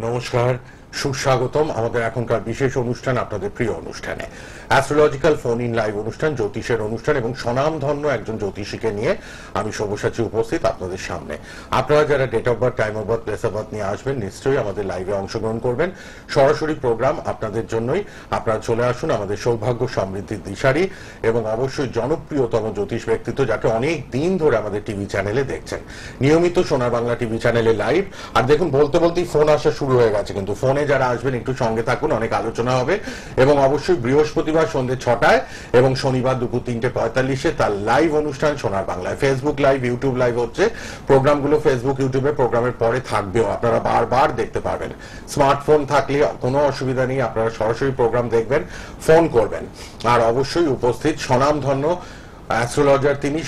নমস্কার, সুস্বাগতম আমাদের এখনকার বিশেষ অনুষ্ঠান, আপনাদের প্রিয় অনুষ্ঠানে অ্যাস্ট্রোলজিক্যাল ফোন ইন লাইভ অনুষ্ঠান, জ্যোতিষের অনুষ্ঠান এবং স্বনামধন্য একজন জ্যোতিষীকে নিয়ে আমি সব্যসাচী উপস্থিত আপনাদের সামনে। আপনারা যারা date of birth, time of birth, place of birth নিয়ে আসবেন, নিশ্চয়ই আমাদের লাইভে অংশগ্রহণ করবেন। সরাসরি প্রোগ্রাম আপনাদের জন্যই। আপনারা চলে আসুন, আমাদের সৌভাগ্য সমৃদ্ধির দিশারি এবং অবশ্যই জনপ্রিয়তম জ্যোতিষ ব্যক্তিত্ব, যাকে অনেক দিন ধরে আমাদের টিভি চ্যানেলে দেখছেন, নিয়মিত সোনার বাংলা টিভি চ্যানেলে লাইভ। আর দেখুন, বলতে বলতেই ফোন আসা শুরু হয়ে গেছে, কিন্তু ফোনে যারা আসবেন একটু সঙ্গে থাকুন, অনেক আলোচনা হবে। এবং অবশ্যই বৃহস্পতিবার সন্ধ্যে 6টায় এবং শনিবার দুপুর 3:45-এ তার লাইভ অনুষ্ঠান সোনার বাংলায়। ফেসবুক লাইভ, ইউটিউব লাইভ হচ্ছে। প্রোগ্রামগুলো ফেসবুক, ইউটিউবে প্রোগ্রামের পরে থাকবেও, আপনারা বারবার দেখতে পারবেন। স্মার্টফোন থাকলে কোনো অসুবিধা নেই, আপনারা সরাসরি প্রোগ্রাম দেখবেন, ফোন করবেন। আর অবশ্যই উপস্থিত স্বনামধন্য অ্যাস্ট্রোলজার তিনি,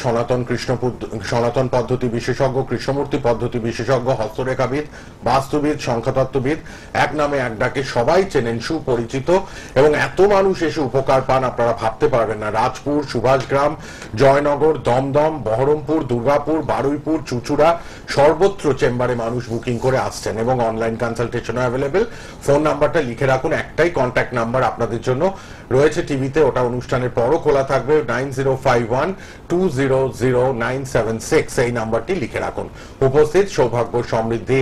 সনাতন পদ্ধতি বিশেষজ্ঞ, কৃষ্ণমূর্তি পদ্ধতি বিশেষজ্ঞ, হস্তরেখাবিদ, বাস্তুবিদ, সংখ্যাতত্ত্ববিদ, এক নামে এক ডাকে সবাই চেনেন, সুপরিচিত। এবং এত মানুষ এসে উপকার পান আপনারা ভাবতে পারবেন না। রাজপুর, সুভাষগ্রাম, জয়নগর, দমদম, বহরমপুর, দুর্গাপুর, বারুইপুর, চুচুড়া, সর্বত্র চেম্বারে মানুষ বুকিং করে আসছেন এবং অনলাইন কনসালটেশনও অ্যাভেলেবেল। ফোন নাম্বারটা লিখে রাখুন, একটাই কন্ট্যাক্ট নাম্বার আপনাদের জন্য রয়েছে টিভিতে, ওটা অনুষ্ঠানের পরও খোলা থাকবে। 9051200976 এই নাম্বারটি লিখে রাখুন। উপস্থিত সৌভাগ্য সমৃদ্ধি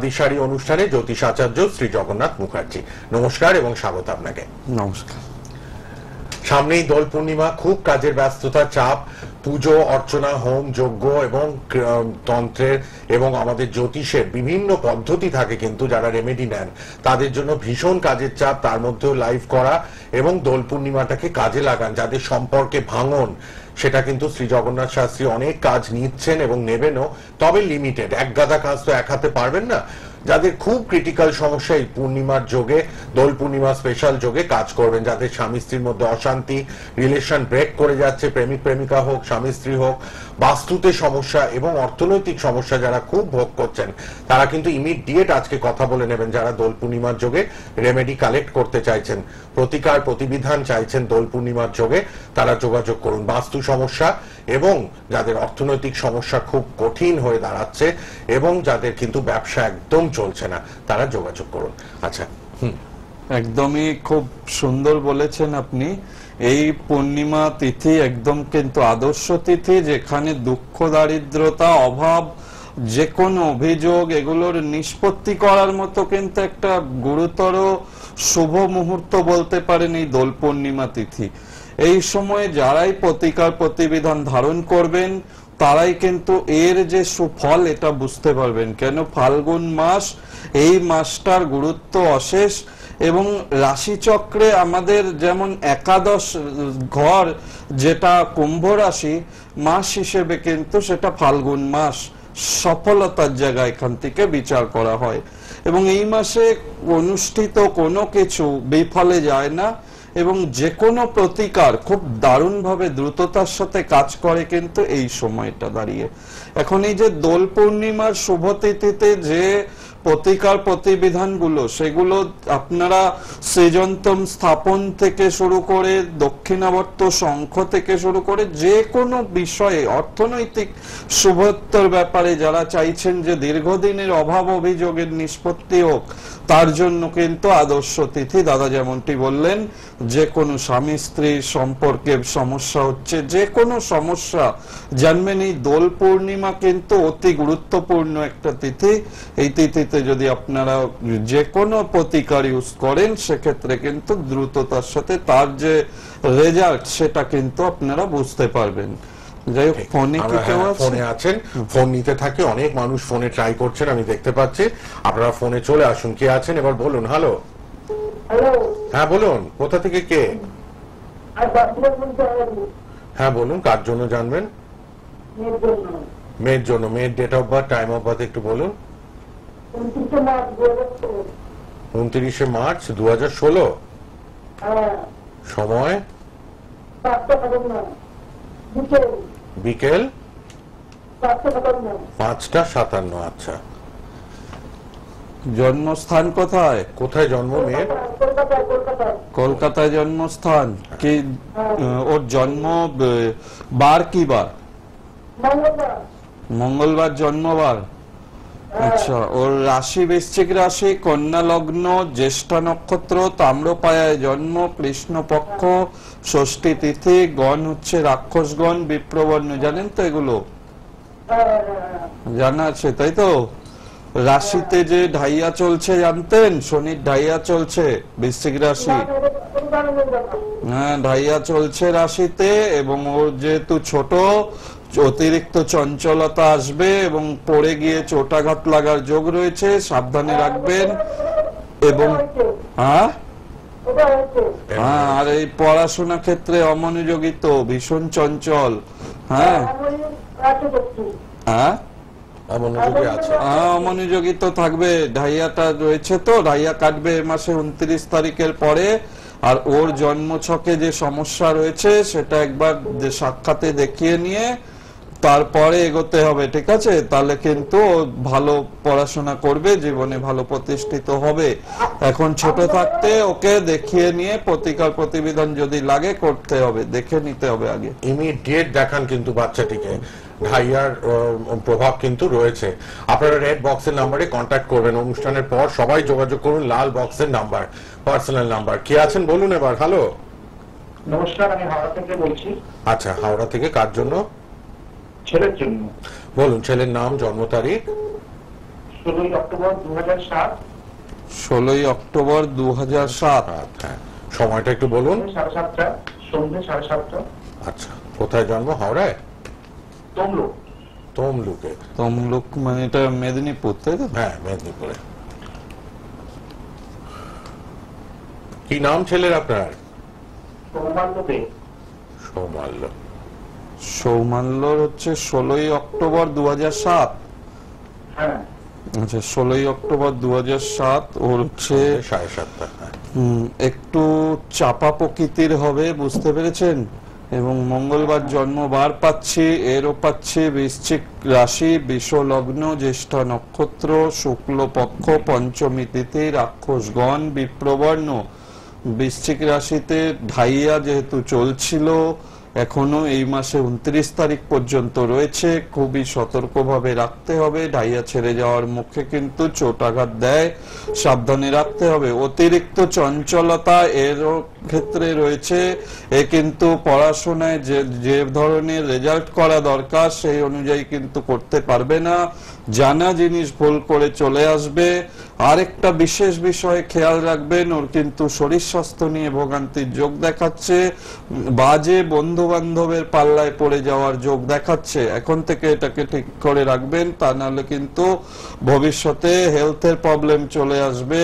দিশারি অনুষ্ঠানে জ্যোতিষ আচার্য শ্রী জগন্নাথ মুখার্জি। নমস্কার এবং স্বাগত আপনাকে। নমস্কার। সামনেই দোল পূর্ণিমা, খুব কাজের ব্যস্ততা, চাপ, পুজো অর্চনা, হোম যজ্ঞ এবং তন্ত্রের এবং আমাদের জ্যোতিষের বিভিন্ন পদ্ধতি থাকে, কিন্তু যারা রেমেডি নেন তাদের জন্য ভীষণ কাজের চাপ। তার মধ্যেও লাইভ করা এবং দোল পূর্ণিমাটাকে কাজে লাগান, যাদের সম্পর্কে ভাঙন, সেটা কিন্তু শ্রী জগন্নাথ শাস্ত্রী অনেক কাজ নিচ্ছেন এবং নেবেনও, তবে লিমিটেড। এক গাদা কাজ তো এক হাতে পারবেন না। যাদের খুব ক্রিটিক্যাল সমস্যা, এই পূর্ণিমার যোগে, দোল পূর্ণিমা স্পেশাল যোগে কাজ করবেন। যাদের স্বামী স্ত্রীর মধ্যে অশান্তি, রিলেশন ব্রেক করে যাচ্ছে, প্রেমিক প্রেমিকা হোক, স্বামী স্ত্রী হোক, বাস্তুতে সমস্যা এবং অর্থনৈতিক সমস্যা যারা খুব ভোগ করছেন, তারা কিন্তু ইমিডিয়েট আজকে কথা বলে নেবেন। যারা দোল পূর্ণিমার যোগে রেমেডি কালেক্ট করতে চাইছেন, প্রতিকার প্রতিবিধান চাইছেন দোল পূর্ণিমার যোগে, তারা যোগাযোগ করুন। বাস্তু সমস্যা এবং যাদের অর্থনৈতিক সমস্যা খুব কঠিন হয়ে দাঁড়াচ্ছে এবং যাদের কিন্তু ব্যবসা একদম চলছে না, তারা যোগাযোগ করুন। আচ্ছা, একদমই খুব সুন্দর বলেছেন আপনি। এই পূর্ণিমা তিথি একদম কিন্তু আদর্শ তিথি, যেখানে দুঃখ, দারিদ্রতা, অভাব, যে কোনো অভিযোগ এগুলোর নিষ্পত্তি করার মতো কিন্তু একটা গুরুতর শুভ মুহূর্ত বলতে পারেন এই দোল পূর্ণিমা তিথি। এই সময়ে যারাই প্রতিকার প্রতিবিধান ধারণ করবেন তারাই কিন্তু এর যে সুফল এটা বুঝতে পারবেন। কেন ফাল্গুন মাস, এই মাসটার গুরুত্ব অশেষ। এবং রাশিচক্রে আমাদের যেমন একাদশ ঘর যেটা কুম্ভ রাশি, মাস হিসেবে কিন্তু সেটা ফাল্গুন মাস, সফলতার জায়গা এখান থেকে বিচার করা হয়। এবং এই মাসে অনুষ্ঠিত কোনো কিছু বিফলে যায় না এবং যে কোনো প্রতিকার খুব দারুণভাবে দ্রুততার সাথে কাজ করে কিন্তু এই সময়টা দাঁড়িয়ে। এখন এই যে দোল পূর্ণিমার শুভ তিথিতে যে প্রতিকার প্রতিবিধানগুলো, সেগুলো আপনারা সৃজন্তম স্থাপন থেকে শুরু করে, দক্ষিণাবর্ত শঙ্খ থেকে শুরু করে, যে কোনো বিষয়ে অর্থনৈতিক শুভত্বর ব্যাপারে যারা চাইছেন যে দীর্ঘদিনের অভাব অভিযোগের নিষ্পত্তি হোক, তার জন্য কিন্তু আদর্শ তিথি। দাদা যেমনটি বললেন, যে কোনো স্বামী স্ত্রীর সম্পর্কের সমস্যা হচ্ছে, যে কোনো সমস্যা জানবেন এই দোল পূর্ণিমা কিন্তু অতি গুরুত্বপূর্ণ একটা তিথি। এই তিথিতে যদি আপনারা যে কোনো প্রতিকার ইউজ করেন, সেক্ষেত্রে কিন্তু দ্রুততার সাথে তার যে রেজাল্ট সেটা কিন্তু আপনারা বুঝতে পারবেন। যাই হোক, ফোনে কি কেউ ফোনে আছেন? ফোন নিতে থাকি, অনেক মানুষ ফোনে ট্রাই করছেন, আমি দেখতে পাচ্ছি। আপনারা ফোনে চলে আসুন। কে আছেন এবার বলুন। হ্যালো। হ্যাঁ বলুন, কোথা থেকে কে? হ্যাঁ বলুন, কার জন্য জানবেন? মেয়ের জন্য। মেয়ের date of birth, time of birth একটু বলুন। 29শে মার্চ 2016। সময় বিকেল 5:57। আচ্ছা, জন্মস্থান কোথায়? কোথায় জন্ম মেয়ের? কলকাতায় জন্মস্থান। কি ওর জন্ম বার কি বার? মঙ্গলবার জন্মবার। আচ্ছা, ওর রাশি বৃশ্চিক রাশি, কন্যা লগ্ন, জ্যেষ্ঠা নক্ষত্র, তাম্রপায়ায় জন্ম, কৃষ্ণপক্ষ, ষষ্ঠী তিথি, গণ হচ্ছে রাক্ষসগণ, বিপ্রবর্ণ। জানেন তো এগুলো? জানা আছে তাই তো? রাশিতে যে ঢাইয়া চলছে জানতেন? শনির ঢাইয়া চলছে বৃশ্চিক রাশি। হ্যাঁ, ঢাইয়া চলছে রাশিতে, এবং ওর যেহেতু ছোট, অতিরিক্ত চঞ্চলতা আসবে এবং পড়ে গিয়ে চোটাঘাত লাগার যোগ রয়েছে, সাবধানে রাখবেন। এবং হ্যাঁ, আর এই পড়াশোনা ক্ষেত্রে অমনোযোগী তো, ভীষণ চঞ্চল। হ্যাঁ হ্যাঁ, অমনোযোগী তো থাকবে। ঢাইয়াটা রয়েছে তো, ঢাইয়া কাটবে এ মাসে 29 তারিখের পরে। আর ওর জন্ম ছকে যে সমস্যা রয়েছে সেটা একবার সাক্ষাতে দেখিয়ে নিয়ে তারপরে এগোতে হবে, ঠিক আছে? তাহলে কিন্তু ভালো পড়াশোনা করবে, জীবনে ভালো প্রতিষ্ঠিত হবে। এখন ছোট থাকতে ওকে দেখিয়ে নিয়ে প্রতিকার প্রতিবিধান যদি লাগে করতে হবে, দেখে নিতে হবে আগে। ইমিডিয়েট দেখান কিন্তু বাচ্চাটিকে, ঢাইয়ার প্রভাব কিন্তু রয়েছে। আপনারা রেড বক্সের নাম্বারে কন্ট্যাক্ট করবেন। অনুষ্ঠানের পর সবাই যোগাযোগ করুন লাল বক্সের নাম্বার, পার্সোনাল নাম্বার। কে আছেন বলুন এবার। হ্যালো, নমস্কার, আমি হাওড়া থেকে বলছি। আচ্ছা, হাওড়া থেকে কার জন্য? ছেলের জন্য। বলুন, ছেলের নাম, জন্ম তারিখ। 16 অক্টোবর 2007। 16 অক্টোবর 2007। হ্যাঁ, সময়টা একটু বলুন। 7:30, সন্ধ্যে 7:30। আচ্ছা, কোথায় জন্ম? হাওড়ায়? তমলুক। তমলুকে। তমলুক মানে এটা মেদিনীপুর, তাই তো? হ্যাঁ, মেদিনীপুরে। কি নাম ছেলের আপনার? সৌমাল্য দে। সৌমাল্য। সৌমাল্যর হচ্ছে 16 অক্টোবর 2007। হ্যাঁ। আচ্ছা, 16 অক্টোবর 2007। ওর হচ্ছে 7:30। একটু চাপা প্রকৃতির হবে, বুঝতে পেরেছেন? এবং মঙ্গলবার জন্মবার পাচ্ছি, এরও পাচ্ছি বৃশ্চিক রাশি, বিষ লগ্ন, জ্যেষ্ঠা নক্ষত্র, শুক্লপক্ষ, পঞ্চমী তিথি, রাক্ষসগণ, বিপ্রবর্ণ। বৃশ্চিক রাশিতে ঢাইয়া যেহেতু চলছিল, এখনো এই মাসে 29 তারিখ পর্যন্ত রয়েছে, খুবই সতর্কভাবে রাখতে হবে। ঢাইয়া ছেড়ে যাওয়ার মুখে কিন্তু চোটাঘাত দেয়, সাবধানে রাখতে হবে। অতিরিক্ত চঞ্চলতা এর ক্ষেত্রে রয়েছে। এ কিন্তু পড়াশোনায় যে ধরনের রেজাল্ট করা দরকার সেই অনুযায়ী কিন্তু করতে পারবে না, জানা জিনিস ভুল করে চলে আসবে। আরেকটা বিশেষ বিষয়ে খেয়াল রাখবেন, ওর কিন্তু শরীর স্বাস্থ্য নিয়ে ভোগান্তির যোগ দেখাচ্ছে, বাজে বন্ধু বান্ধবের পাল্লায় পড়ে যাওয়ার যোগ দেখাচ্ছে। এখন থেকে এটাকে ঠিক করে রাখবেন, তা নাহলে কিন্তু ভবিষ্যতে হেলথের প্রবলেম চলে আসবে।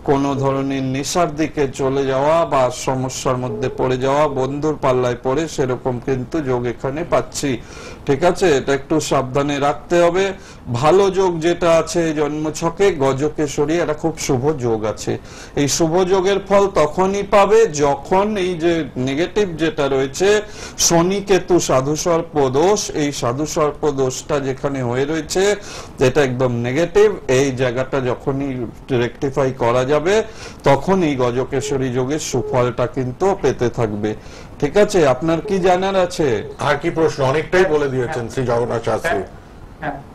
কোনো ধরনের নেশার দিকে চলে যাওয়া বা সমস্যার মধ্যে পড়ে যাওয়া, বন্ধুর পাল্লায় পড়ে সেরকম কিন্তু যোগ এখানে পাচ্ছি, ঠিক আছে? এটা একটু সাবধানে রাখতে হবে। ভালো যোগ যেটা আছে জন্ম ছকে, গজকেশরী, এটা খুব শুভ যোগ আছে। এই শুভ যোগের ফল তখনই পাবে যখন এই যে নেগেটিভ যেটা রয়েছে শনি কেতু সাধু সর্প দোষ, এই সাধু সর্প দোষটা যেখানে হয়ে রয়েছে এটা একদম নেগেটিভ, এই জায়গাটা যখনই রেকটিফাই করা যাবে তখনই গজকেশরী যোগের সুফলটা কিন্তু পেতে থাকবে, ঠিক আছে? আপনার কি জানার আছে? আর কি প্রশ্ন? অনেকটাই বলে দিয়েছেন শ্রী জগন্নাথ শাস্ত্রী।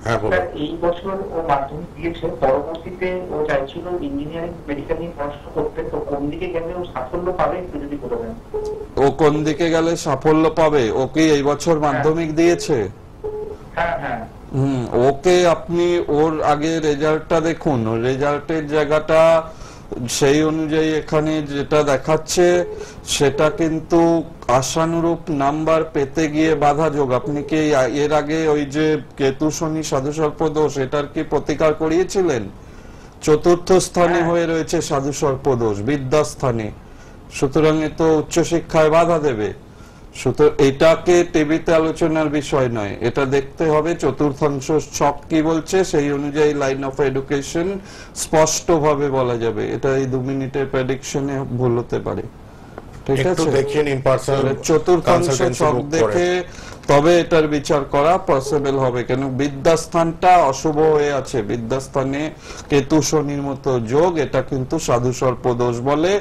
হ্যাঁ, বলুন। এই বছর ও মাধ্যমিক দিয়েছে, পরবর্তীতে ও চাইছিল ইঞ্জিনিয়ারিং মেডিকেল নিয়ে পড়াশোনা করতে, তো কোন দিকে গেলে ও সাফল্য পাবে একটু যদি বলবেন। ও কোন দিকে গেলে সাফল্য পাবে? ও কি এই বছর মাধ্যমিক দিয়েছে? হ্যাঁ হ্যাঁ। ওকে আপনি ওর আগে রেজাল্টটা দেখুন, ওর রেজাল্টের জায়গাটা সেই অনুযায়ী এখানে যেটা দেখাচ্ছে সেটা কিন্তু আশানুরূপ নাম্বার পেতে গিয়ে বাধা যোগ। আপনি কি এর আগে ওই যে কেতু শনি সাধু সর্প দোষ এটার কি প্রতিকার করিয়েছিলেন? চতুর্থ স্থানে হয়ে রয়েছে সাধু সর্প দোষ, বিদ্যাস্থানে, সুতরাং এ তো উচ্চশিক্ষায় বাধা দেবে। সুতরাং এটাকে টিভিতে আলোচনার বিষয় নয়, এটা দেখতে হবে চতুর্থাংশ ছক কি বলছে, সেই অনুযায়ী লাইন অফ এডুকেশন স্পষ্ট ভাবে বলা যাবে। এটা এই 2 মিনিটের প্রেডিকশনে ভুল হতে পারে, ঠিক আছে? চতুর্থাংশ ছক দেখে তবে এটার বিচার করা পসিবল হবে, কেন বিদ্যাস্থানটা অশুভ হয়ে আছে। বিদ্যাস্থানে কেতু শনির মতো যোগ, এটা কিন্তু সাধু সর্প দোষ বলে,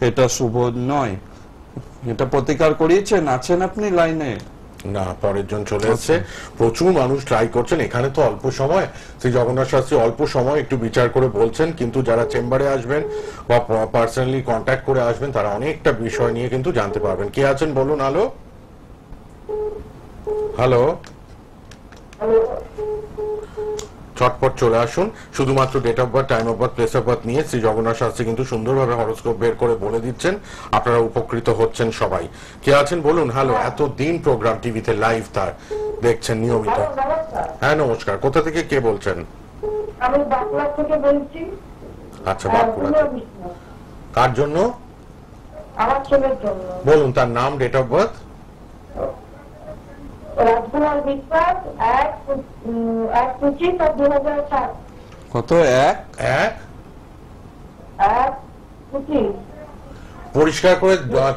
এটা শুভ নয়। এটা প্রতিকার করিয়েছেন? আছেন আপনি লাইনে? না, পরের জন চলে এসেছে। প্রচুর মানুষ ট্রাই করছেন, এখানে তো অল্প সময়, শ্রী জগন্নাথ শাস্ত্রী অল্প সময় একটু বিচার করে বলছেন, কিন্তু যারা চেম্বারে আসবেন বা পার্সোনালি কন্ট্যাক্ট করে আসবেন তারা অনেকটা বিষয় নিয়ে কিন্তু জানতে পারবেন। কে আছেন বলুন? হ্যালো হ্যালো, চটপট চলে আসুন। শুধুমাত্র date of birth, time of birth, place of birth নিয়ে শ্রী জগন্নাথ শাস্ত্রী কিন্তু সুন্দরভাবে হরোস্কোপ বের করে বলে দিচ্ছেন, আপনারা উপকৃত হচ্ছেন সবাই। কে আছেন বলুন? হ্যালো, এতদিন প্রোগ্রাম টিভিতে লাইভ তার দেখছেন নিয়মিত। হ্যাঁ নমস্কার, কোথা থেকে কে বলছেন? আমি বাঁকুড়া থেকে বলছি। আচ্ছা, বাঁকুড়া। কার জন্য? আমার ছেলের জন্য। বলুন তার নাম, ডেট অফ বার্থ। রাজকুমার বিশ্বাস, 1/25/2007। কত? 1/25। পরিষ্কার করে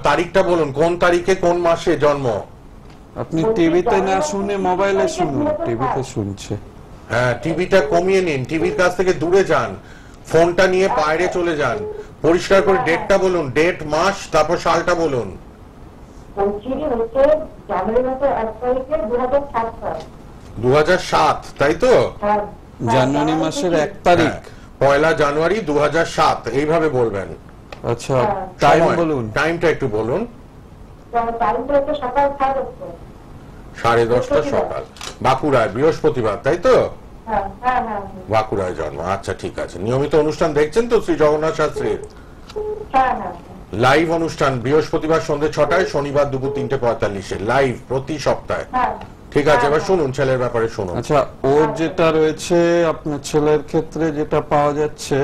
তারিখটা বলুন, কোন তারিখে কোন মাসে জন্ম? আপনি টিভিতে না শুনে মোবাইলে শুনুন, টিভিতে শুনছে। হ্যাঁ, টিভিটা কমিয়ে নিন, টিভির কাছ থেকে দূরে যান, ফোনটা নিয়ে বাইরে চলে যান। পরিষ্কার করে ডেটটা বলুন, ডেট, মাস, তারপর সালটা বলুন। জানুয়ারি মাসের 1 তারিখে 2007 সাল। 2007, তাই তো? জানুয়ারি মাসের 1 তারিখ, পয়লা জানুয়ারি 2007, এইভাবে বলবেন। আচ্ছা, টাইম বলুন। টাইমটা একটু বলুন। টাইমটা হচ্ছে সকাল 10:30। 10:30 সকাল, বাঁকুড়ায়, বৃহস্পতিবার, তাই তো? হ্যাঁ হ্যাঁ হ্যাঁ বাঁকুড়ায় জন্ম। আচ্ছা ঠিক আছে। নিয়মিত অনুষ্ঠান দেখছেন তো শ্রী জগন্নাথ শাস্ত্রীর? হ্যাঁ হ্যাঁ। লাইভ অনুষ্ঠান বৃহস্পতিবার সন্ধ্যে 6টায়, শনিবার দুপুর 3:45-এ লাইভ প্রতি সপ্তাহে। ঠিক আছে, এবার শুনুন ছেলের ব্যাপারে শুনুন। আচ্ছা, ওর যেটা রয়েছে আপনার ছেলের ক্ষেত্রে যেটা পাওয়া যাচ্ছে,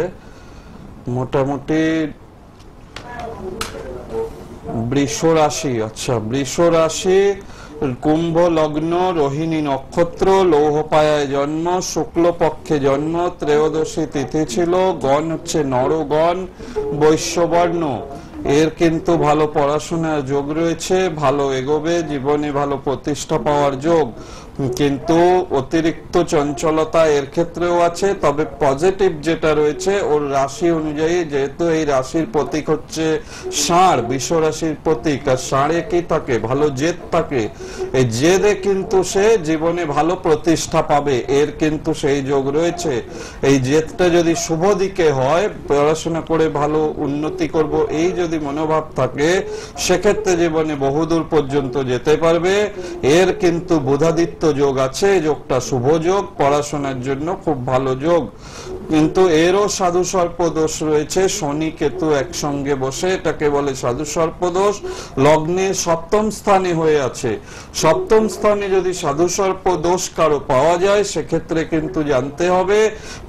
মোটামুটি বৃষ রাশি। আচ্ছা, বৃষ রাশি, কুম্ভ লগ্ন, রোহিণী নক্ষত্র, লৌহপায়ায় জন্ম, শুক্লপক্ষে জন্ম, ত্রয়োদশী তিথি ছিল, গণ হচ্ছে নরগণ, বৈশ্যবর্ণ। এর কিন্তু ভালো পড়াশোনার যোগ রয়েছে, ভালো এগোবে, জীবনে ভালো প্রতিষ্ঠা পাওয়ার যোগ, কিন্তু অতিরিক্ত চঞ্চলতা এর ক্ষেত্রেও আছে। তবে পজিটিভ যেটা রয়েছে ওর রাশি অনুযায়ী, যেহেতু এই রাশির প্রতীক হচ্ছে ষাঁড়, বৃষ রাশির প্রতীক, আর ষাঁড়ে কি থাকে? ভালো জেদ থাকে। এই জেদে কিন্তু সে জীবনে ভালো প্রতিষ্ঠা পাবে, এর কিন্তু সেই যোগ রয়েছে। এই জেদটা যদি শুভ দিকে হয়, পড়াশোনা করে ভালো উন্নতি করব, এই যদি মনোভাব থাকে, সেক্ষেত্রে জীবনে বহুদূর পর্যন্ত যেতে পারবে। এর কিন্তু বুধাদিত্য যোগ আছে, যোগটা শুভ যোগ, পড়াশোনার জন্য খুব ভালো যোগ। কিন্তু এরও সাধু সর্প দোষ রয়েছে, শনি কেতু একসঙ্গে বসে, এটাকে বলে সাধু সর্প দোষ। লগ্নে সপ্তম স্থানে হয়ে আছে, সপ্তম স্থানে যদি সাধু সর্প দোষ কারো পাওয়া যায়, সেক্ষেত্রে কিন্তু জানতে হবে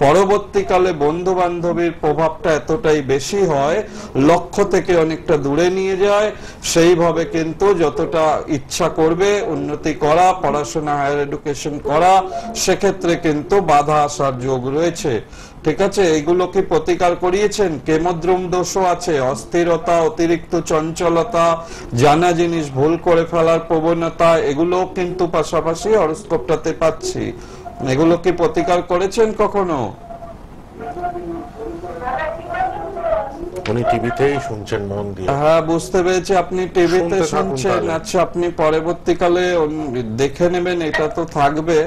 পরবর্তীকালে বন্ধু বান্ধবীর প্রভাবটা এতটাই বেশি হয়, লক্ষ্য থেকে অনেকটা দূরে নিয়ে যায়। সেইভাবে কিন্তু যতটা ইচ্ছা করবে উন্নতি করা, পড়াশোনা, হায়ার এডুকেশন করা, সেক্ষেত্রে কিন্তু বাধা আসার যোগ রয়েছে। ঠিক আছে, এগুলো কি প্রতিকার করিয়েছেন? কেমদ্রুম দোষও আছে, অস্থিরতা, অতিরিক্ত চঞ্চলতা, জানা জিনিস ভুল করে ফেলার প্রবণতা, এগুলো কিন্তু পাশাপাশি হরোস্কোপটাতে পাচ্ছি। এগুলো কি প্রতিকার করেছেন কখনো? উনি টিভিতেই শুনছেন মন দিয়ে। হ্যাঁ, বুঝতে পেরেছি, আপনি টিভিতে শুনছেন। আচ্ছা, আপনি পরবর্তীকালে দেখে নেবেন, এটা তো থাকবে।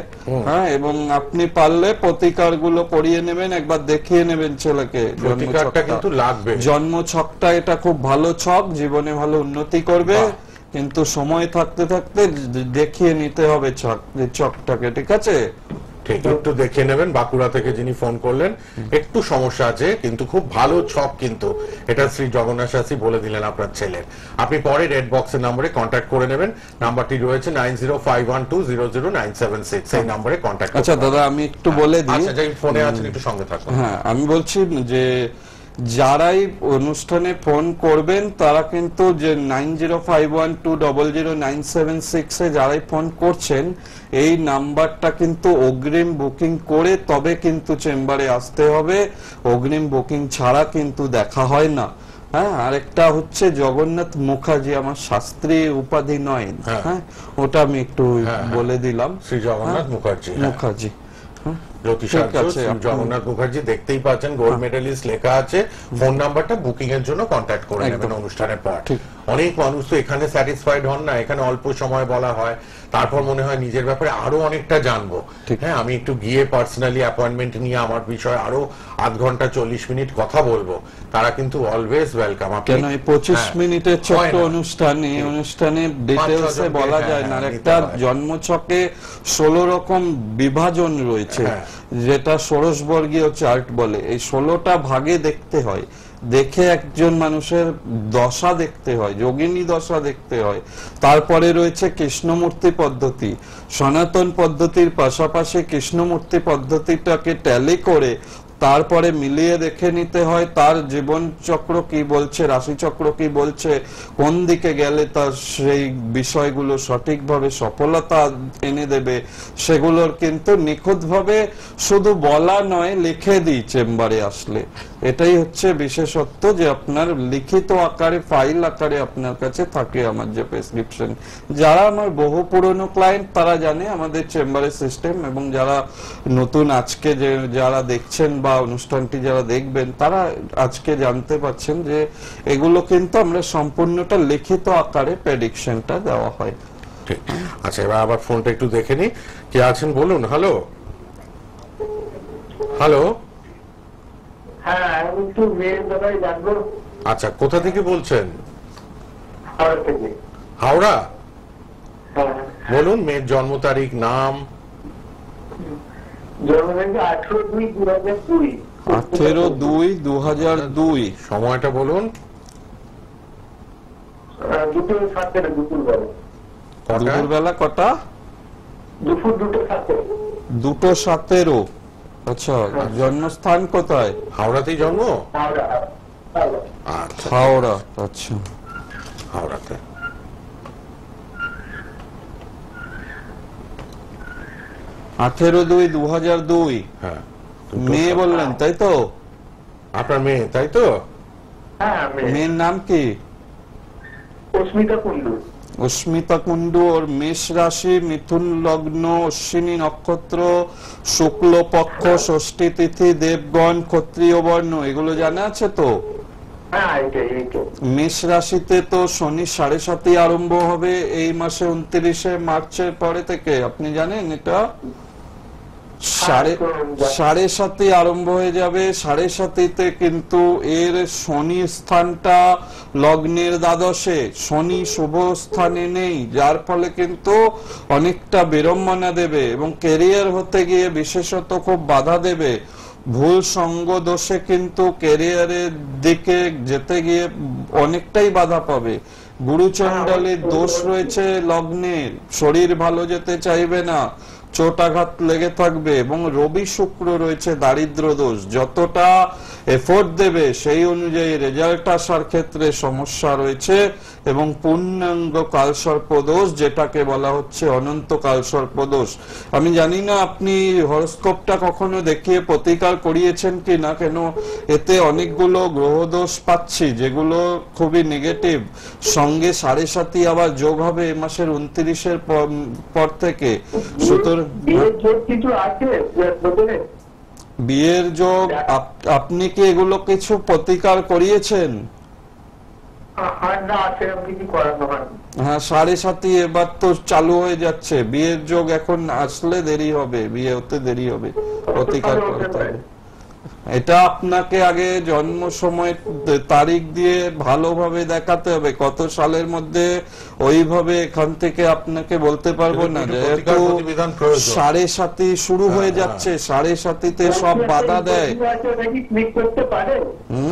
হ্যাঁ, এবং আপনি পারলে প্রতিকার গুলো করিয়ে নেবেন, একবার দেখিয়ে নেবেন ছেলেকে। প্রতিকারটা কিন্তু লাগবে। জন্ম ছকটা এটা খুব ভালো ছক, জীবনে ভালো উন্নতি করবে, কিন্তু সময় থাকতে থাকতে দেখিয়ে নিতে হবে ছকটাকে। ঠিক আছে, ঠিক, একটু দেখে নেবেন। বাঁকুড়া থেকে যিনি ফোন করলেন, একটু সমস্যা আছে, কিন্তু খুব ভালো ছক, কিন্তু এটা শ্রী জগন্নাথ শাস্ত্রী বলে দিলেন আপনার ছেলের। আপনি পরে রেড বক্সের নম্বরে কন্ট্যাক্ট করে নেবেন। নাম্বারটি রয়েছে 9051200976, এই নম্বরে কন্ট্যাক্ট। আচ্ছা দাদা, আমি একটু বলে দিই। আচ্ছা, যাই ফোনে আছেন একটু সঙ্গে থাকুন। হ্যাঁ, আমি বলছি যে যারাই অনুষ্ঠানে ফোন করবেন তারা কিন্তু যে 9051200976 যারাই ফোন করছেন, এই নাম্বারটা কিন্তু অগ্রিম বুকিং করে তবে কিন্তু চেম্বারে আসতে হবে। অগ্রিম বুকিং ছাড়া কিন্তু দেখা হয় না। হ্যাঁ, আরেকটা হচ্ছে জগন্নাথ মুখার্জি, আমার শাস্ত্রী উপাধি নয়। হ্যাঁ, ওটা আমি একটু বলে দিলাম। শ্রী জগন্নাথ মুখার্জি, মুখার্জি জগন্নাথ মুখার্জি দেখতেই পাচ্ছেন, গোল্ড মেডেলিস্ট লেখা আছে। ফোন নাম্বারটা বুকিং এর জন্য কন্ট্যাক্ট করে নেবেন অনুষ্ঠানের পর। অনেক মানুষ তো এখানে স্যাটিসফাইড হন না, এখানে অল্প সময় বলা হয়, তারপর মনে হয় নিজের ব্যাপারে আরো অনেকটা জানবো, হ্যাঁ আমি একটু গিয়ে পার্সোনালি অ্যাপয়েন্টমেন্ট নিয়ে আমার বিষয়ে আরো আধ ঘন্টা 40 মিনিট কথা বলবো, তারা কিন্তু অলওয়েজ ওয়েলকাম। কেন এই 25 মিনিটের ছোট্ট অনুষ্ঠানে ডিটেলসে বলা যায় না। একটা জন্মছকে 16 রকম বিভাজন রয়েছে, যেটা ষোড়শবর্গীয় চার্ট বলে। এই 16টা ভাগে দেখতে হয়, দেখে একজন মানুষের দশা দেখতে হয়, যোগিনী দশা দেখতে হয়। তারপরে রয়েছে কৃষ্ণমূর্তি পদ্ধতি। সনাতন পদ্ধতির পাশাপাশি কৃষ্ণমূর্তি পদ্ধতিটাকে ট্যালি করে তারপরে মিলিয়ে দেখে নিতে হয় তার জীবন চক্র কি বলছে, রাশি চক্র কি বলছে, কোন দিকে গেলে তার সেই বিষয়গুলো সঠিকভাবে সফলতা এনে দেবে। সেগুলোর কিন্তু নিখুঁতভাবে শুধু বলা নয়, লিখে দিই চেম্বারে আসলে। এটাই হচ্ছে বিশেষত্ব, যে আপনার লিখিত আকারে, ফাইল আকারে আপনার কাছে থাকে আমার যে প্রেসক্রিপশন। যারা আমার বহু পুরনো ক্লায়েন্ট তারা জানে আমাদের চেম্বারের সিস্টেম, এবং যারা নতুন আজকে যারা দেখছেন বা অনুষ্ঠানটি যারা দেখবেন তারা আজকে জানতে পারছেন যে এগুলো কিন্তু আমরা সম্পূর্ণটা লিখিত আকারে প্রেডিকশনটা দেওয়া হয়। ঠিক। আচ্ছা, এবার আবার ফোনটা একটু দেখে নি, কে আছেন বলুন। Hello hello. হ্যাঁ, আমি একটু মেয়ের ব্যাপারে জানবো। আচ্ছা, কোথা থেকে বলছেন? হাওড়া থেকে। হাওড়া? হ্যাঁ। বলুন মেয়ের জন্ম তারিখ, নাম। জন্ম তারিখ 18/2/2002। 18/2/2002। সময়টা বলুন। 2:07 দুপুরবেলা। দুপুরবেলা কটা? দুপুর 2:07। 2:17। আচ্ছা, জন্মস্থান কোথায়? হাওড়াতেই জন্ম? হাওড়া। আচ্ছা, হাওড়া। আচ্ছা, হাওড়াতে। 18/2/2002। হ্যাঁ, মেয়ে বললেন তাই তো? আপনার মেয়ে তাই তো? হ্যাঁ, মেয়ের নাম কি? অস্মিতা কুন্ডু। অস্মিতা কুন্ডু। ওর মেষ রাশি, মিথুন লগ্ন, অশ্বিনী নক্ষত্র, শুক্লপক্ষ, ষষ্ঠী তিথি, দেবগণ, ক্ষত্রিয় বর্ণ, এগুলো জানা আছে তো? হ্যাঁ, মেষ রাশিতে তো শনি 7.5 আরম্ভ হবে এই মাসে 29 মার্চের পরে থেকে, আপনি জানেন এটা? 7.5 আরম্ভ হয়ে যাবে। 7.5 কিন্তু এর শনি স্থানটা লগ্নের দ্বাদশে, শনি শুভ স্থানে নেই, যার ফলে কিন্তু অনেকটা বিড়ম্বনা দেবে এবং ক্যারিয়ার হতে গিয়ে বিশেষত খুব বাধা দেবে। ভুল সঙ্গ দোষে কিন্তু ক্যারিয়ারের দিকে যেতে গিয়ে অনেকটাই বাধা পাবে। গুরুচণ্ডালীর দোষ রয়েছে লগ্নের, শরীর ভালো যেতে চাইবে না, চোট আঘাত লেগে থাকবে, এবং রবি শুক্র রয়েছে দারিদ্র দোষ। যতটা এফোর্ট দেবে সেই অনুযায়ী রেজাল্ট আসার ক্ষেত্রে সমস্যা রয়েছে, এবং পূর্ণাঙ্গ কালসর্প দোষ, যেটাকে বলা হচ্ছে অনন্ত কালসর্প দোষ। আমি জানি না আপনি হরস্কোপটা কখনো দেখিয়ে প্রতিকার করিয়েছেন কি না, কেন এতে অনেকগুলো গ্রহ দোষ পাচ্ছি যেগুলো খুবই নেগেটিভ। সঙ্গে 7.5 আবার যোগ হবে এ মাসের 29-এর পর থেকে। সুতরাং বিয়ের যোগ, আপনি কি এগুলো কিছু প্রতিকার করিয়েছেন? হ্যাঁ, 7.5 এবার তো চালু হয়ে যাচ্ছে। বিয়ের যোগ এখন আসলে দেরি হবে, বিয়ে হতে দেরি হবে, প্রতিকার করতে হবে। এটা আপনাকে আগে জন্ম সময় তারিখ দিয়ে ভালোভাবে দেখাতে হবে কত সালের মধ্যে, ওইভাবে এখান থেকে আপনাকে বলতে পারবো না। যেহেতু 7.5 শুরু হয়ে যাচ্ছে, 7.5-তে সব বাধা দেয়।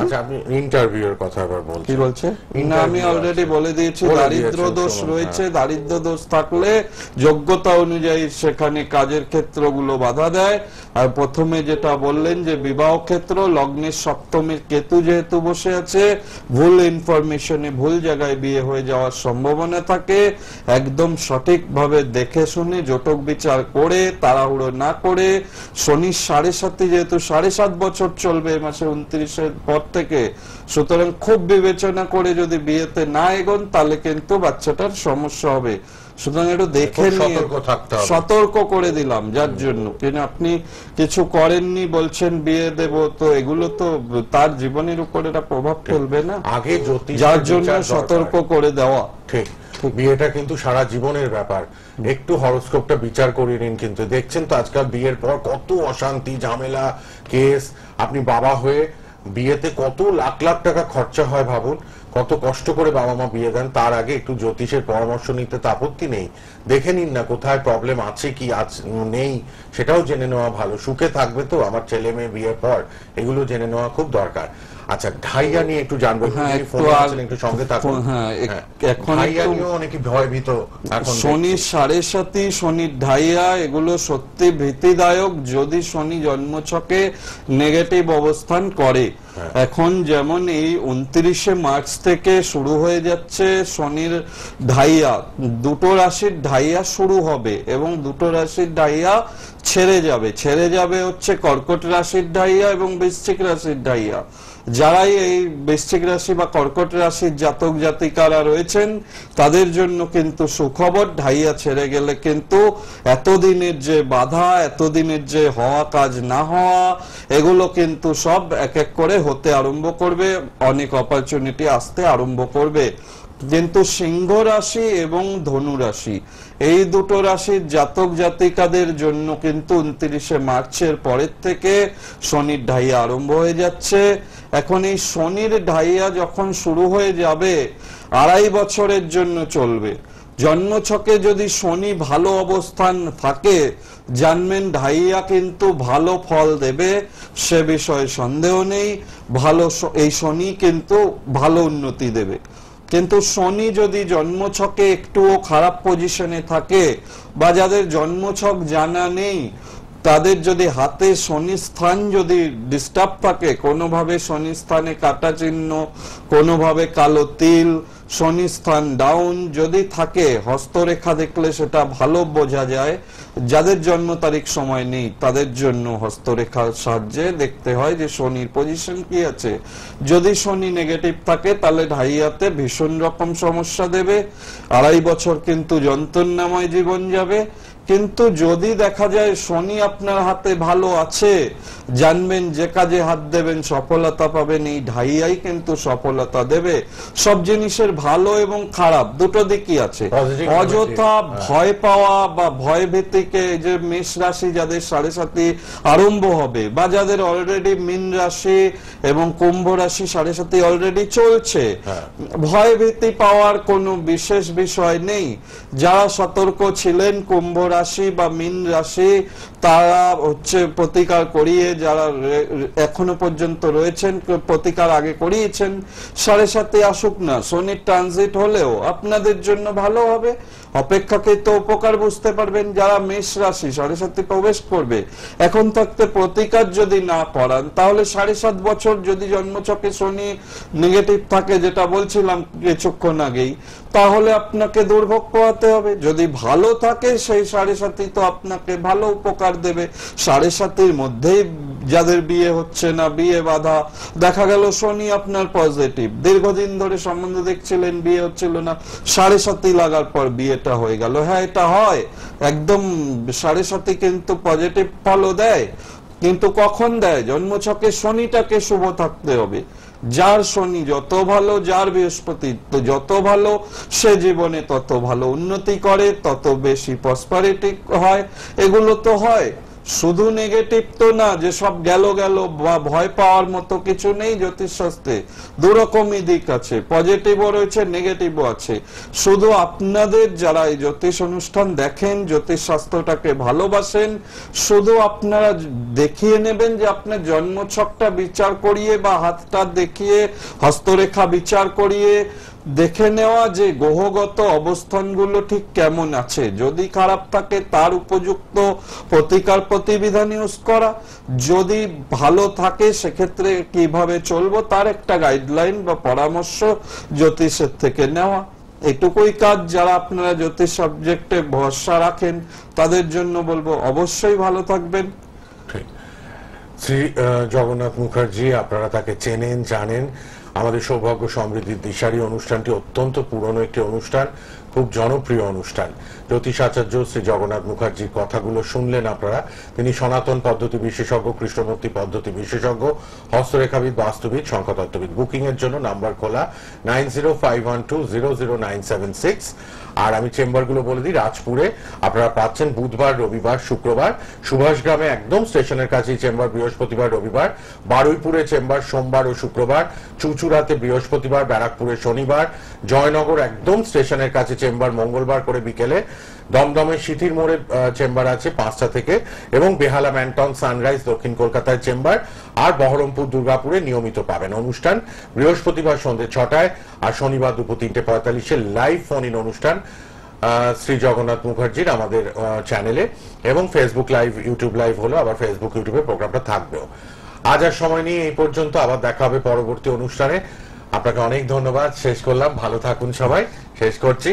আচ্ছা, আপনি ইন্টারভিউর কথা আবার বলছেন। কি বলছে? না, আমি অলরেডি বলে দিয়েছি দারিদ্র দোষ রয়েছে। দারিদ্র দোষ থাকলে যোগ্যতা অনুযায়ী সেখানে কাজের ক্ষেত্রগুলো বাধা দেয়। আর প্রথমে যেটা বললেন যে বিবাহ ক্ষেত্র, লগ্নের সপ্তমে কেতু যেহেতু বসে আছে, ভুল ইনফরমেশনে ভুল জায়গায় বিয়ে হয়ে যাওয়ার সম্ভাবনা থাকে। একদম সঠিকভাবে দেখে শুনে জটক বিচার করে, তাড়াহুড়ো না করে। শনি 7.5 যেহেতু 7.5 বছর চলবে এই মাসে 29-এর পর থেকে, সুতরাং খুব বিবেচনা করে যদি বিয়েতে না এগোন তাহলে কিন্তু বাচ্চাটার সমস্যা হবে। সুতরাং একটু দেখে নিয়ে সতর্ক থাকতে হবে। সতর্ক করে দিলাম, যার জন্য কিন্তু আপনি কিছু করেননি বলছেন বিয়ে দেব, তো এগুলো তো তার জীবনের উপর এটা প্রভাব ফেলবে না, আগে জ্যোতিষ, যার জন্য সতর্ক করে দেওয়া। ঠিক, বিয়েটা কিন্তু সারা জীবনের ব্যাপার, একটু হরোস্কোপটা বিচার করে নিন। কিন্তু দেখছেন তো আজকাল বিয়ের পর কত অশান্তি, ঝামেলা, কেস। আপনি বাবা হয়ে বিয়েতে কত লাখ লাখ টাকা খরচা হয় ভাবুন, কত কষ্ট করে বাবা মা বিয়ে দেন। তার আগে একটু জ্যোতিষের পরামর্শ নিতে তো আপত্তি নেই, দেখে নিন না কোথায় প্রবলেম আছে কি নেই, সেটাও জেনে নেওয়া ভালো। সুখে থাকবে তো আমার ছেলে মেয়ে বিয়ের পর, এগুলো জেনে নেওয়া খুব দরকার। আচ্ছা, ঢাইয়া নিয়ে একটু জানবো, একটু সঙ্গে থাকুন। এখন ঢাইয়া নিয়েও অনেকে ভয়ভীত এখন। শনির 7.5, শনির ঢাইয়া, এগুলো সত্যি ভীতিদায়ক যদি শনি জন্মছকে নেগেটিভ অবস্থান করে। এখন যেমন এই 29শে মার্চ থেকে শুরু হয়ে যাচ্ছে শনির ঢাইয়া, দুটো রাশির ঢাইয়া শুরু হবে এবং দুটো রাশির ঢাইয়া ছেড়ে যাবে হচ্ছে কর্কট রাশির ঢাইয়া এবং বৃশ্চিক রাশির ঢাইয়া। যারাই এই বৃশ্চিক রাশি বা কর্কট রাশির জাতক জাতিকারা রয়েছেন তাদের জন্য কিন্তু সুখবর, ঢাইয়া ছেড়ে গেলে কিন্তু এতদিনের যে বাধা, এতদিনের যে হওয়া কাজ না হওয়া, এগুলো কিন্তু সব এক এক করে হতে আরম্ভ করবে, অনেক অপরচুনিটি আসতে আরম্ভ করবে। কিন্তু সিংহ রাশি এবং ধনু রাশি, এই দুটো রাশির জাতক জাতিকাদের জন্য কিন্তু 29শে মার্চের পরের থেকে শনির ঢাইয়া আরম্ভ হয়ে যাচ্ছে। এখন এই শনির ঢাইয়া যখন শুরু হয়ে যাবে 2.5 বছরের জন্য চলবে। জন্মছকে যদি শনি ভালো অবস্থান থাকে জানবেন ঢাইয়া কিন্তু ভালো ফল দেবে, সে বিষয়ে সন্দেহ নেই। এই শনি কিন্তু ভালো উন্নতি দেবে। কিন্তু শনি যদি জন্মছকে একটুও খারাপ পজিশনে থাকে বা যাদের জন্মছক জানা নেই তাদের যদি হাতে শনি স্থান যদি ডিস্টার্ব থাকে, কোনোভাবে শনি স্থানে কাটা চিহ্ন, কোনোভাবে কালো তিল, শনি স্থান ডাউন যদি থাকে, হস্তরেখা দেখলে সেটা ভালো বোঝা যায়। যাদের জন্ম তারিখ সময় নেই তাদের জন্য হস্তরেখার সাহায্যে দেখতে হয় যে শনির পজিশন কি আছে। যদি শনি নেগেটিভ থাকে তাহলে ঢাইয়াতে ভীষণ রকম সমস্যা দেবে, 2.5 বছর কিন্তু যন্ত্রণাময় জীবন যাবে। কিন্তু যদি দেখা যায় শনি আপনার হাতে ভালো আছে, জানবেন যে কাজে হাত দেবেন সফলতা পাবেন, এই ঢাইয়াই কিন্তু সফলতা দেবে। সব জিনিসের ভালো এবং খারাপ দুটো দিকই আছে। অযথা ভয় পাওয়া বা ভয় ভীতিকে, যে মেষ রাশি যাদের 7.5 আরম্ভ হবে বা যাদের অলরেডি মীন রাশি এবং কুম্ভ রাশি 7.5 অলরেডি চলছে, ভয় ভীতি পাওয়ার কোনো বিশেষ বিষয় নেই। যারা সতর্ক ছিলেন কুম্ভ রাশি বা মীন রাশি তারা হচ্ছে প্রতিকার করিয়ে, যারা এখনো পর্যন্ত রয়েছেন প্রতিকার আগে করিয়েছেন, 7.5 আসুক না, শনির ট্রানজিট হলেও আপনাদের জন্য ভালো হবে। অপেক্ষাকৃত উপকার বুঝতে পারবেন। যারা মেষ রাশি 7.5 প্রবেশ করবে, এখন থাকতে প্রতিকার যদি না করান তাহলে 7.5 বছর যদি জন্মছকে শনি নেগেটিভ থাকে, যেটা বলছিলাম কিছুক্ষণ আগেই, তাহলে আপনাকে দুর্ভোগ পোহাতে হবে। যদি ভালো থাকে সেই 7.5 তো আপনাকে ভালো উপকার দেবে। 7.5 মধ্যেই যাদের বিয়ে হচ্ছে না, বিয়ে বাধা, দেখা গেল শনি আপনার পজিটিভ, দীর্ঘদিন ধরে সম্বন্ধ দেখছিলেন বিয়ে হচ্ছিল না, 7.5 লাগার পর বিয়েটা হয়ে গেল। হ্যাঁ, এটা হয় একদম। 7.5 কিন্তু পজিটিভ ফলও দেয়, কিন্তু কখন দেয়? জন্মছকে শনিটাকে শুভ থাকতে হবে। যার শনি যত ভালো, যার বৃহস্পতি যত ভালো, সে জীবনে তত ভালো উন্নতি করে, তত বেশি প্রসপারিটি হয়। এগুলো তো হয়, শুধু নেগেটিভ তো না যে সব গেল বা ভয় পাওয়ার মতো কিছু নেই। জ্যোতিষশাস্ত্রে দুরকমই দিক আছে, পজিটিভও রয়েছে, নেগেটিভও আছে। শুধু আপনাদের যারা এই জ্যোতিষ অনুষ্ঠান দেখেন, জ্যোতিষ শাস্ত্রটাকে ভালোবাসেন, শুধু আপনারা দেখিয়ে নেবেন যে আপনার জন্মছকটা বিচার করিয়ে বা হাতটা দেখিয়ে, হস্তরেখা বিচার করিয়ে দেখে নেওয়া যে গ্রহগত অবস্থানগুলো ঠিক কেমন আছে। যদি খারাপ থাকে তার উপযুক্ত প্রতিকার প্রতিবিধান ইউজ করা, যদি ভালো থাকে সেক্ষেত্রে কিভাবে চলবো তার একটা গাইডলাইন বা পরামর্শ জ্যোতিষের থেকে নেওয়া। এটুকুই কাজ। যারা আপনারা জ্যোতিষ সাবজেক্টে ভরসা রাখেন তাদের জন্য বলবো অবশ্যই ভালো থাকবেন। শ্রী জগন্নাথ মুখার্জি, আপনারা তাকে চেনেন, জানেন। আমাদের সৌভাগ্য সমৃদ্ধির দিশারি অনুষ্ঠানটি অত্যন্ত পুরনো একটি অনুষ্ঠান, খুব জনপ্রিয় অনুষ্ঠান। জ্যোতিষাচার্য শ্রী জগন্নাথ মুখার্জির কথাগুলো শুনলেন আপনারা। তিনি সনাতন পদ্ধতি বিশেষজ্ঞ, কৃষ্ণমূর্তি পদ্ধতি বিশেষজ্ঞ, হস্তরেখাবিদ, বাস্তুবিদ, সংখ্যাতত্ত্ববিদ। বুকিং এর জন্য নাম্বার খোলা 9051200976। আর আমি চেম্বারগুলো বলে দিই, রাজপুরে আপনারা পাচ্ছেন বুধবার, রবিবার, শুক্রবার। সুভাষগ্রামে একদম স্টেশনের কাছেই চেম্বার বৃহস্পতিবার, রবিবার। বারুইপুরে চেম্বার সোমবার ও শুক্রবার। চুচুড়াতে বৃহস্পতিবার, ব্যারাকপুরে শনিবার। জয়নগর একদম স্টেশনের কাছে চেম্বার মঙ্গলবার করে বিকেলে। দমদমে সিথির মোড়ে চেম্বার আছে 5টা থেকে, এবং বেহালা, ম্যানটন, সানরাইজ, দক্ষিণ কলকাতায় চেম্বার। আর বহরমপুর, দুর্গাপুরে নিয়মিত পাবেন অনুষ্ঠান বৃহস্পতিবার সন্ধ্যে 6টায় আর শনিবার দুপুর 3:45-এ লাইভ ফোন ইন অনুষ্ঠান শ্রী জগন্নাথ মুখার্জির আমাদের চ্যানেলে, এবং ফেসবুক লাইভ, ইউটিউব লাইভ হলো, আবার ফেসবুক, ইউটিউবে প্রোগ্রামটা থাকবেও। আজ আর সময় নিয়ে এই পর্যন্ত, আবার দেখা হবে পরবর্তী অনুষ্ঠানে। আপনাকে অনেক ধন্যবাদ। শেষ করলাম, ভালো থাকুন সবাই। শেষ করছি।